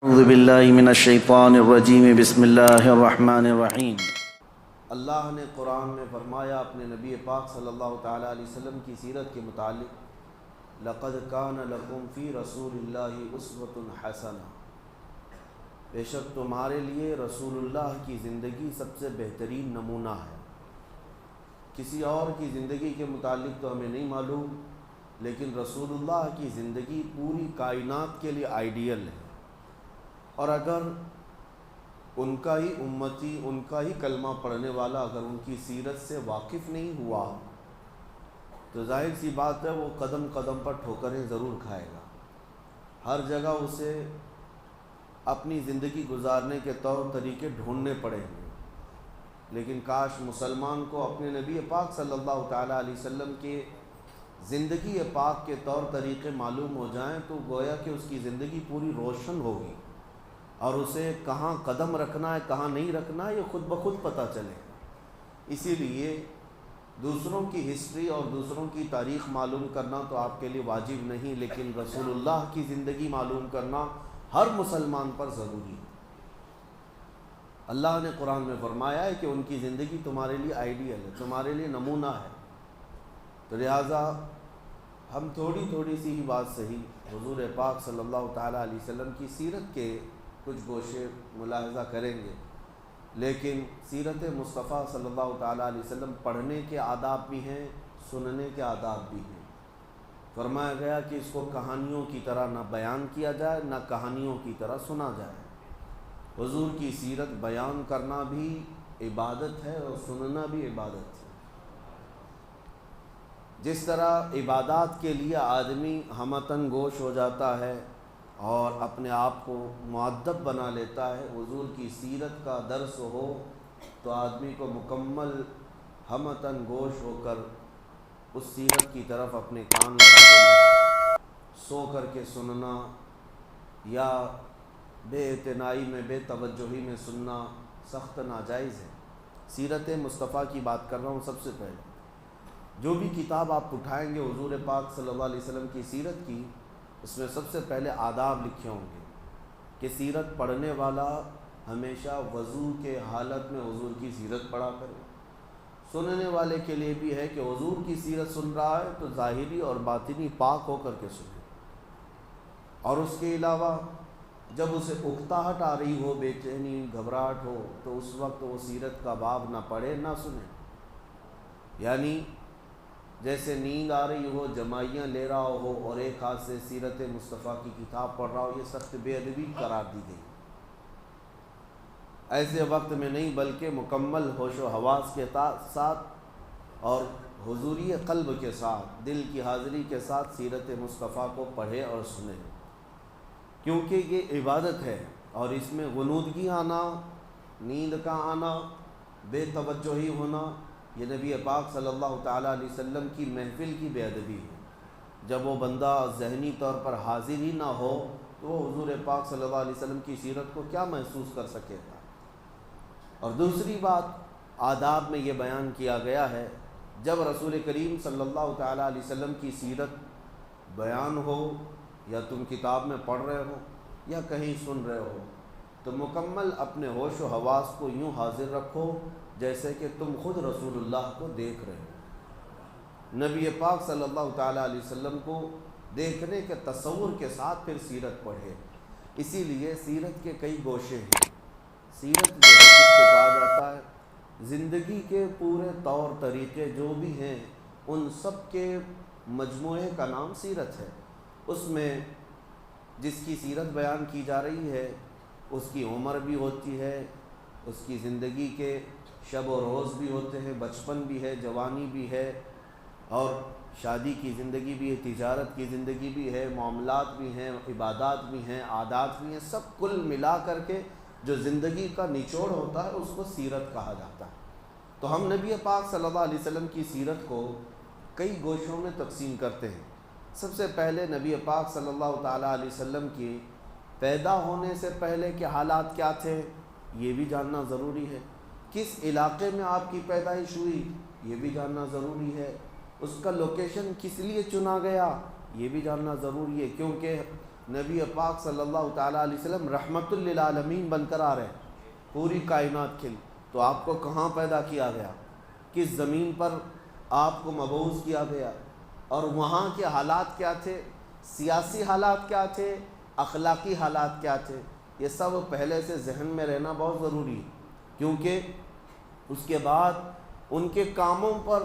اعوذ باللہ من الشیطان الرجیم بسم اللہ الرحمن الرحیم۔ اللہ نے قرآن میں فرمایا اپنے نبی پاک صلی اللہ تعالیٰ علیہ وسلم کی سیرت کے متعلق، لقد کان لکم فی رسول اللہ اسوۃ حسنہ، بے شک تمہارے لیے رسول اللہ کی زندگی سب سے بہترین نمونہ ہے۔ کسی اور کی زندگی کے متعلق تو ہمیں نہیں معلوم، لیکن رسول اللہ کی زندگی پوری کائنات کے لیے آئیڈیل ہے، اور اگر ان کا ہی امتی، ان کا ہی کلمہ پڑھنے والا اگر ان کی سیرت سے واقف نہیں ہوا تو ظاہر سی بات ہے وہ قدم قدم پر ٹھوکریں ضرور کھائے گا۔ ہر جگہ اسے اپنی زندگی گزارنے کے طور طریقے ڈھونڈنے پڑیں گے، لیکن کاش مسلمان کو اپنے نبی پاک صلی اللہ تعالیٰ علیہ وسلم کے زندگی پاک کے طور طریقے معلوم ہو جائیں تو گویا کہ اس کی زندگی پوری روشن ہوگی، اور اسے کہاں قدم رکھنا ہے کہاں نہیں رکھنا ہے یہ خود بخود پتہ چلے۔ اسی لیے دوسروں کی ہسٹری اور دوسروں کی تاریخ معلوم کرنا تو آپ کے لیے واجب نہیں، لیکن رسول اللہ کی زندگی معلوم کرنا ہر مسلمان پر ضروری ہے۔ اللہ نے قرآن میں فرمایا ہے کہ ان کی زندگی تمہارے لیے آئیڈیل ہے، تمہارے لیے نمونہ ہے، تو لہٰذا ہم تھوڑی تھوڑی سی ہی بات صحیح حضور پاک صلی اللہ تعالیٰ علیہ وسلم کی سیرت کے کچھ گوشے ملاحظہ کریں گے، لیکن سیرت مصطفیٰ صلی اللہ تعالیٰ علیہ وسلم پڑھنے کے آداب بھی ہیں، سننے کے آداب بھی ہیں۔ فرمایا گیا کہ اس کو کہانیوں کی طرح نہ بیان کیا جائے نہ کہانیوں کی طرح سنا جائے۔ حضور کی سیرت بیان کرنا بھی عبادت ہے اور سننا بھی عبادت ہے۔ جس طرح عبادات کے لیے آدمی ہمتن گوش ہو جاتا ہے اور اپنے آپ کو مؤدب بنا لیتا ہے، حضور کی سیرت کا درس ہو تو آدمی کو مکمل ہمتن گوش ہو کر اس سیرت کی طرف اپنے کان لگا دینا، سو کر کے سننا یا بے اعتنائی میں بے توجہی میں سننا سخت ناجائز ہے۔ سیرت مصطفیٰ کی بات کر رہا ہوں۔ سب سے پہلے جو بھی کتاب آپ اٹھائیں گے حضور پاک صلی اللہ علیہ وسلم کی سیرت کی، اس میں سب سے پہلے آداب لکھے ہوں گے کہ سیرت پڑھنے والا ہمیشہ وضو کے حالت میں حضور کی سیرت پڑھا کرے۔ سننے والے کے لیے بھی ہے کہ حضور کی سیرت سن رہا ہے تو ظاہری اور باطنی پاک ہو کر کے سنے، اور اس کے علاوہ جب اسے اکتاہٹ آ رہی ہو، بے چینی گھبراہٹ ہو، تو اس وقت وہ سیرت کا باب نہ پڑھے نہ سنے۔ یعنی جیسے نیند آ رہی ہو، جمائیاں لے رہا ہو اور ایک ہاتھ سے سیرت مصطفیٰ کی کتاب پڑھ رہا ہو، یہ سخت بے ادبی قرار دی گئی۔ ایسے وقت میں نہیں بلکہ مکمل ہوش و حواس کے ساتھ اور حضوری قلب کے ساتھ، دل کی حاضری کے ساتھ سیرت مصطفیٰ کو پڑھے اور سنے، کیونکہ یہ عبادت ہے، اور اس میں غنودگی آنا، نیند کا آنا، بے توجہی ہونا، یہ نبی پاک صلی اللہ تعالیٰ علیہ وسلم کی محفل کی بے ادبی ہے۔ جب وہ بندہ ذہنی طور پر حاضر ہی نہ ہو تو وہ حضور پاک صلی اللہ علیہ وسلم کی سیرت کو کیا محسوس کر سکے گا۔ اور دوسری بات آداب میں یہ بیان کیا گیا ہے، جب رسول کریم صلی اللہ تعالیٰ علیہ وسلم کی سیرت بیان ہو، یا تم کتاب میں پڑھ رہے ہو یا کہیں سن رہے ہو، تو مکمل اپنے ہوش و حواس کو یوں حاضر رکھو جیسے کہ تم خود رسول اللہ کو دیکھ رہے ہو۔ نبی پاک صلی اللہ تعالیٰ علیہ وسلم کو دیکھنے کے تصور کے ساتھ پھر سیرت پڑھے۔ اسی لیے سیرت کے کئی گوشے ہیں۔ سیرت جو ہے کس کو کہا جاتا ہے؟ زندگی کے پورے طور طریقے جو بھی ہیں ان سب کے مجموعے کا نام سیرت ہے۔ اس میں جس کی سیرت بیان کی جا رہی ہے اس کی عمر بھی ہوتی ہے، اس کی زندگی کے شب و روز بھی ہوتے ہیں، بچپن بھی ہے، جوانی بھی ہے، اور شادی کی زندگی بھی ہے، تجارت کی زندگی بھی ہے، معاملات بھی ہیں، عبادات بھی ہیں، عادات بھی ہیں، سب کل ملا کر کے جو زندگی کا نچوڑ ہوتا ہے اس کو سیرت کہا جاتا ہے۔ تو ہم نبی پاک صلی اللہ علیہ وسلم کی سیرت کو کئی گوشوں میں تقسیم کرتے ہیں۔ سب سے پہلے نبی پاک صلی اللہ تعالیٰ علیہ وسلم کی پیدا ہونے سے پہلے کے حالات کیا تھے یہ بھی جاننا ضروری ہے۔ کس علاقے میں آپ کی پیدائش ہوئی یہ بھی جاننا ضروری ہے۔ اس کا لوکیشن کس لیے چنا گیا یہ بھی جاننا ضروری ہے، کیونکہ نبی پاک صلی اللہ تعالیٰ علیہ وسلم رحمت للعالمین بن کر آ رہے ہیں پوری کائنات کے لیے، تو آپ کو کہاں پیدا کیا گیا، کس زمین پر آپ کو مبعوث کیا گیا، اور وہاں کے حالات کیا تھے، سیاسی حالات کیا تھے، اخلاقی حالات کیا تھے، یہ سب پہلے سے ذہن میں رہنا بہت ضروری ہے، کیونکہ اس کے بعد ان کے کاموں پر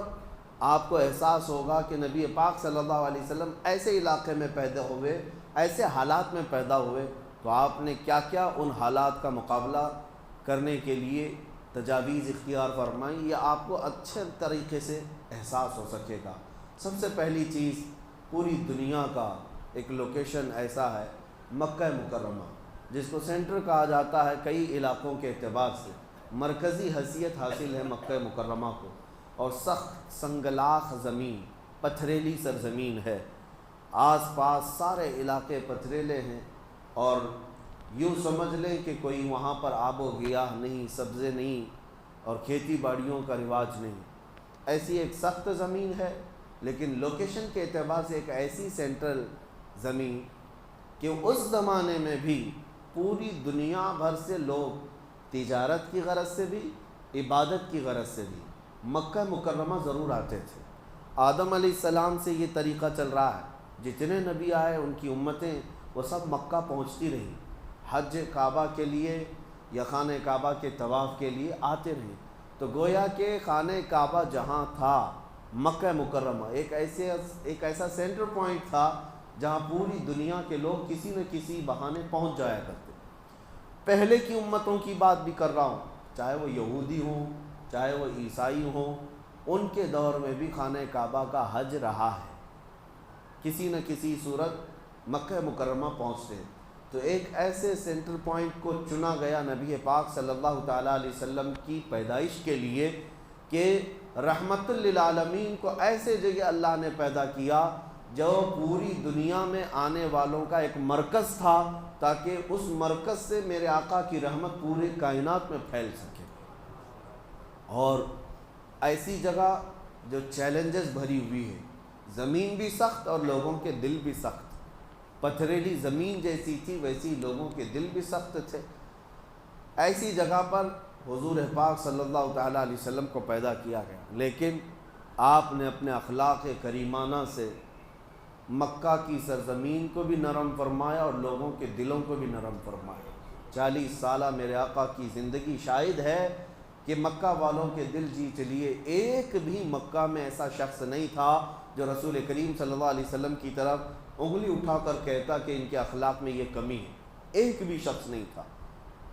آپ کو احساس ہوگا کہ نبی پاک صلی اللہ علیہ وسلم ایسے علاقے میں پیدا ہوئے، ایسے حالات میں پیدا ہوئے، تو آپ نے کیا کیا ان حالات کا مقابلہ کرنے کے لیے تجاویز اختیار فرمائی، یہ آپ کو اچھے طریقے سے احساس ہو سکے گا۔ سب سے پہلی چیز، پوری دنیا کا ایک لوکیشن ایسا ہے مکہ مکرمہ، جس کو سینٹر کہا جاتا ہے کئی علاقوں کے اعتبار سے، مرکزی حیثیت حاصل ہے مکہ مکرمہ کو، اور سخت سنگلاخ زمین، پتھریلی سرزمین ہے، آس پاس سارے علاقے پتھریلے ہیں، اور یوں سمجھ لیں کہ کوئی وہاں پر آب و گیاہ نہیں، سبزے نہیں، اور کھیتی باڑیوں کا رواج نہیں، ایسی ایک سخت زمین ہے، لیکن لوکیشن کے اعتبار سے ایک ایسی سینٹرل زمین کہ اس زمانے میں بھی پوری دنیا بھر سے لوگ تجارت کی غرض سے بھی، عبادت کی غرض سے بھی مکہ مکرمہ ضرور آتے تھے۔ آدم علیہ السلام سے یہ طریقہ چل رہا ہے، جتنے نبی آئے ان کی امتیں وہ سب مکہ پہنچتی رہیں، حج کعبہ کے لیے یا خانہ کعبہ کے طواف کے لیے آتے رہیں، تو گویا کہ خانہ کعبہ جہاں تھا مکہ مکرمہ ایک ایسا سینٹر پوائنٹ تھا جہاں پوری دنیا کے لوگ کسی نہ کسی بہانے پہنچ جایا کرتے۔ پہلے کی امتوں کی بات بھی کر رہا ہوں، چاہے وہ یہودی ہوں، چاہے وہ عیسائی ہوں، ان کے دور میں بھی خانہ کعبہ کا حج رہا ہے، کسی نہ کسی صورت مکہ مکرمہ پہنچتے ہیں۔ تو ایک ایسے سینٹر پوائنٹ کو چنا گیا نبی پاک صلی اللہ تعالیٰ علیہ وسلم کی پیدائش کے لیے کہ رحمت للعالمین کو ایسے جگہ اللہ نے پیدا کیا جو پوری دنیا میں آنے والوں کا ایک مرکز تھا، تاکہ اس مرکز سے میرے آقا کی رحمت پورے کائنات میں پھیل سکے، اور ایسی جگہ جو چیلنجز بھری ہوئی ہے، زمین بھی سخت اور لوگوں کے دل بھی سخت، پتھریلی زمین جیسی تھی ویسی لوگوں کے دل بھی سخت تھے، ایسی جگہ پر حضور پاک صلی اللہ تعالیٰ علیہ وسلم کو پیدا کیا گیا، لیکن آپ نے اپنے اخلاق کریمانہ سے مکہ کی سرزمین کو بھی نرم فرمایا اور لوگوں کے دلوں کو بھی نرم فرمایا۔ 40 سالہ میرے آقا کی زندگی شاہد ہے کہ مکہ والوں کے دل جیت لیے، ایک بھی مکہ میں ایسا شخص نہیں تھا جو رسول کریم صلی اللہ علیہ وسلم کی طرف انگلی اٹھا کر کہتا کہ ان کے اخلاق میں یہ کمی ہے، ایک بھی شخص نہیں تھا۔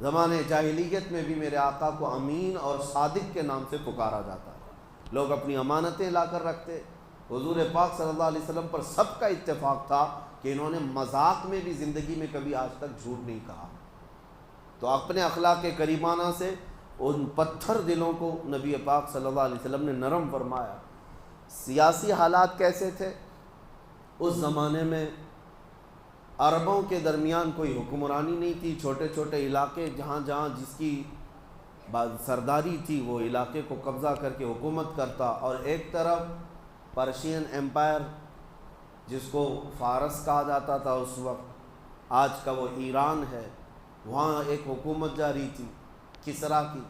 زمانے جاہلیت میں بھی میرے آقا کو امین اور صادق کے نام سے پکارا جاتا ہے، لوگ اپنی امانتیں لا کر رکھتے، حضور پاک صلی اللہ علیہ وسلم پر سب کا اتفاق تھا کہ انہوں نے مذاق میں بھی زندگی میں کبھی آج تک جھوٹ نہیں کہا۔ تو اپنے اخلاق کریمانہ سے ان پتھر دلوں کو نبی پاک صلی اللہ علیہ وسلم نے نرم فرمایا۔ سیاسی حالات کیسے تھے اس زمانے میں؟ عربوں کے درمیان کوئی حکمرانی نہیں تھی، چھوٹے چھوٹے علاقے جہاں جہاں جس کی سرداری تھی وہ علاقے کو قبضہ کر کے حکومت کرتا، اور ایک طرف پرشین ایمپائر جس کو فارس کہا جاتا تھا اس وقت، آج کا وہ ایران ہے، وہاں ایک حکومت جاری تھی کسرا کی،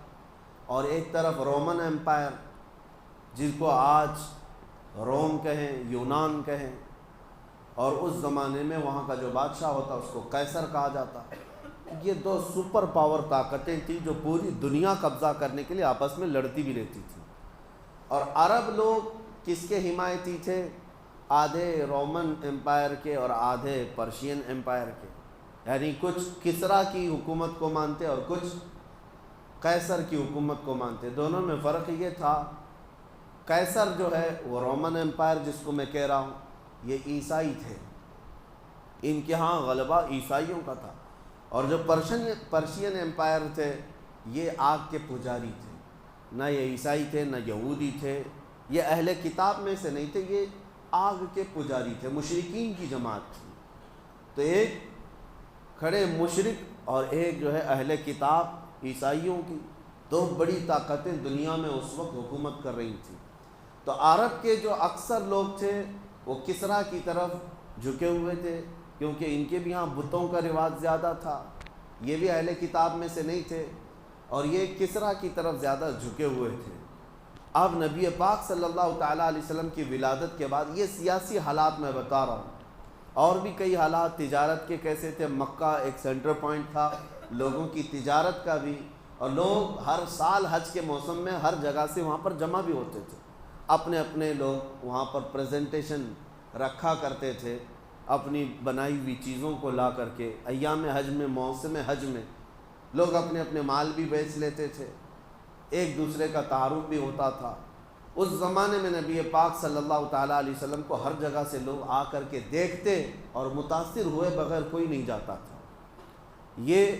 اور ایک طرف رومن ایمپائر جس کو آج روم کہیں، یونان کہیں، اور اس زمانے میں وہاں کا جو بادشاہ ہوتا اس کو قیصر کہا جاتا۔ یہ دو سپر پاور طاقتیں تھیں جو پوری دنیا قبضہ کرنے کے لیے آپس میں لڑتی بھی رہتی تھی، اور عرب لوگ کس کے حمایتی تھے؟ آدھے رومن ایمپائر کے اور آدھے پرشین ایمپائر کے، یعنی کچھ کسرا کی حکومت کو مانتے اور کچھ قیصر کی حکومت کو مانتے۔ دونوں میں فرق یہ تھا، قیصر جو ہے وہ رومن ایمپائر جس کو میں کہہ رہا ہوں یہ عیسائی تھے، ان کے ہاں غلبہ عیسائیوں کا تھا، اور جو پرشین ایمپائر تھے یہ آگ کے پجاری تھے، نہ یہ عیسائی تھے نہ یہودی تھے، یہ اہل کتاب میں سے نہیں تھے، یہ آگ کے پجاری تھے، مشرکین کی جماعت تھی۔ تو ایک کھڑے مشرک اور ایک جو ہے اہل کتاب عیسائیوں کی، دو بڑی طاقتیں دنیا میں اس وقت حکومت کر رہی تھیں۔ تو عرب کے جو اکثر لوگ تھے وہ کسرا کی طرف جھکے ہوئے تھے، کیونکہ ان کے بھی یہاں بتوں کا رواج زیادہ تھا، یہ بھی اہل کتاب میں سے نہیں تھے، اور یہ کسریٰ کی طرف زیادہ جھکے ہوئے تھے۔ اب نبی پاک صلی اللہ تعالیٰ علیہ وسلم کی ولادت کے بعد یہ سیاسی حالات میں بتا رہا ہوں، اور بھی کئی حالات تجارت کے کیسے تھے۔ مکہ ایک سینٹر پوائنٹ تھا لوگوں کی تجارت کا بھی، اور لوگ ہر سال حج کے موسم میں ہر جگہ سے وہاں پر جمع بھی ہوتے تھے، اپنے اپنے لوگ وہاں پر پریزنٹیشن رکھا کرتے تھے، اپنی بنائی ہوئی چیزوں کو لا کر کے۔ ایام حج میں، موسم حج میں لوگ اپنے اپنے مال بھی بیچ لیتے تھے، ایک دوسرے کا تعارف بھی ہوتا تھا۔ اس زمانے میں نبی پاک صلی اللہ تعالیٰ علیہ وسلم کو ہر جگہ سے لوگ آ کر کے دیکھتے اور متاثر ہوئے بغیر کوئی نہیں جاتا تھا۔ یہ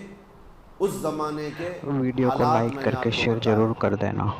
اس زمانے کے ویڈیو کو حالات لائک میں کر نے کے آپ کو شیئر بتایا۔ ضرور کر دینا۔